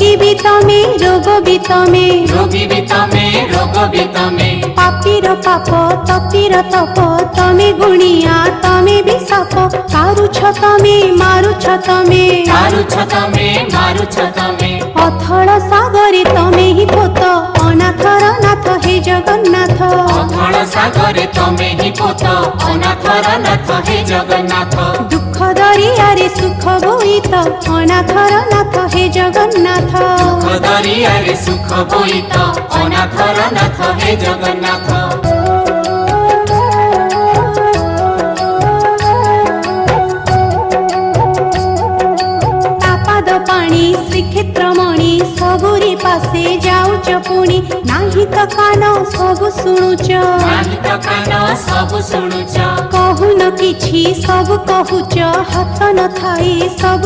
रोगी भी तमे रोग भी तमे रोगी भी तमे रोग भी तमे पापीर पाप तपीर तप तमे गुणिया तमे भी सप तारुछ तमे मारुछ तमे तमे मारुछ तमे अथल सागरे तमे ही पोत अनाथर नाथ हे जगन्नाथ अथल सागरे तमे ही पोत अनाथर नाथ हे जगन्नाथ दुख दरियारे सुख बोईत अनाथर नाथ हे जगन्नाथ दुख दरियारे सुख बोईत अनाथर नाथ हे जगन्नाथ पाणी श्रीक्षेत्र मणि सबुरी पासे जाऊच पुणी नाही त कान सब शुणुच नाही त कान सब शुणुच कहून किछि सब कहूच हाथ न थाई सब